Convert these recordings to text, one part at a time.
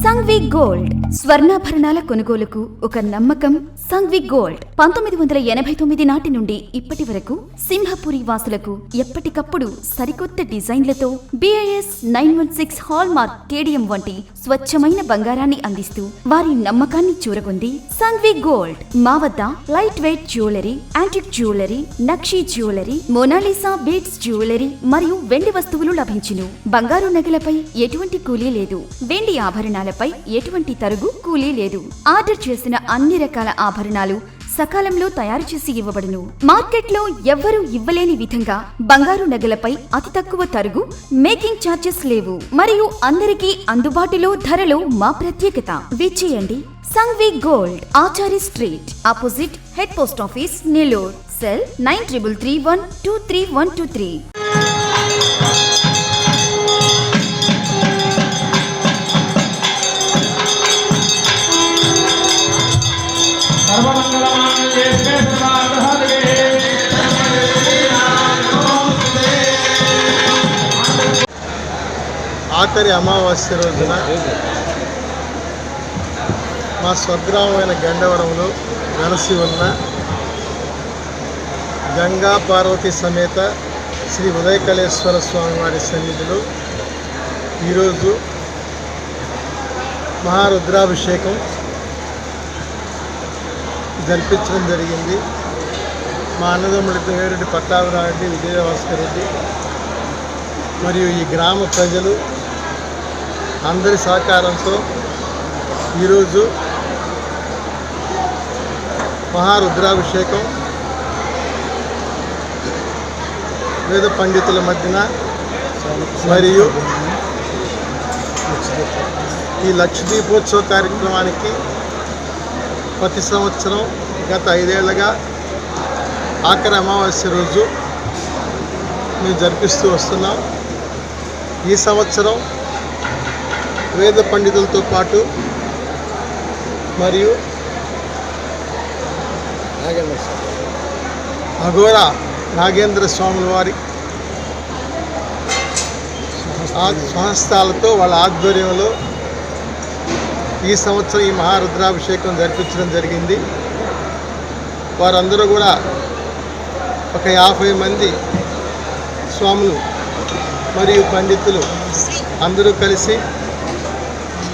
Sanghavi gold స్వర్ణాభరణాల కొనుగోలుకు ఒక నమ్మకం. సంఘవి గోల్డ్ 1989 నాటి నుండి ఇప్పటి వరకు సింహపురి వాసులకు ఎప్పటికప్పుడు సరికొత్త డిజైన్లతో BIS 916 హాల్ మార్క్ కేడియం వంటి స్వచ్ఛమైన బంగారాన్ని అందిస్తూ వారి నమ్మకాన్ని చూరగొంది సంఘవి గోల్డ్. మా వద్ద light weight jewellery, antique jewellery, నక్షీ జ్యువెలరీ, మోనాలిసా బీడ్స్ జ్యువెలరీ మరియు వెండి వస్తువులు లభించును. బంగారు నగలపై ఎటువంటి కూలీ లేదు. వెండి ఆభరణాలపై ఎటువంటి తరుగు కూలీ లేదు. ఆర్డర్ చేసిన అన్ని రకాల ఆభరణాలు సకాలంలో తయారు చేసి ఇవ్వబడును. మార్కెట్లో ఎవ్వరూ ఇవ్వలేని విధంగా బంగారు నగలపై అతి తక్కువ తరుగు, మేకింగ్ ఛార్జెస్ లేవు మరియు అందరికీ అందుబాటులో ధరలో మా ప్రత్యేకత. విచ్చేయండి Sanghavi gold, Achari street, opposite head post office, Nellore. Cell 9331233123. ఆఖరి అమావాస్య రోజున మా స్వగ్రామమైన గండవరంలో వెలసి ఉన్న గంగా పార్వతి సమేత శ్రీ ఉదయకళేశ్వర స్వామి వారి సన్నిధిలో ఈరోజు మహారుద్రాభిషేకం జరిపించడం జరిగింది. మా అన్నదమ్ములు వేరెడ్డి పట్టాభిరారెడ్డి, విజయభాస్కర్ రెడ్డి మరియు ఈ గ్రామ ప్రజలు అందరి సహకారంతో ఈరోజు మహారుద్రాభిషేకం వేద పండితుల మధ్యన మరియు ఈ లక్షదీపోత్సవ కార్యక్రమానికి ప్రతి సంవత్సరం గత 5 ఏళ్లుగా ఆఖరి అమావాస్య రోజు మేము జరిపిస్తూ వస్తున్నాం. ఈ సంవత్సరం వేద పండితులతో పాటు మరియు అఘోర నాగేంద్ర స్వాముల వారి స్వహస్తాలతో వాళ్ళ ఆధ్వర్యంలో ఈ సంవత్సరం ఈ మహారుద్రాభిషేకం జరిపించడం జరిగింది. వారందరూ కూడా ఒక 50 మంది స్వాములు మరియు పండితులు అందరూ కలిసి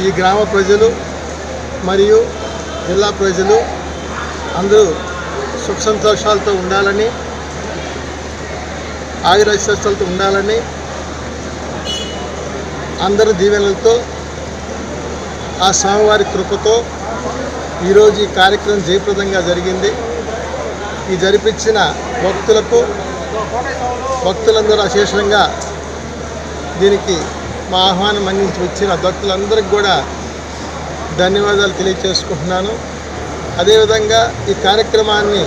ఈ గ్రామ ప్రజలు మరియు జిల్లా ప్రజలు అందరూ సుఖ సంతోషాలతో ఉండాలని, ఆయురాశ్వాసాలతో ఉండాలని అందరి దీవెనలతో ఆ స్వామివారి కృపతో ఈరోజు ఈ కార్యక్రమం జయప్రదంగా జరిగింది. ఈ జరిపించిన భక్తులందరూ అశేషంగా దీనికి మా ఆహ్వానం అందించి వచ్చిన భక్తులందరికీ కూడా ధన్యవాదాలు తెలియజేసుకుంటున్నాను. అదేవిధంగా ఈ కార్యక్రమాన్ని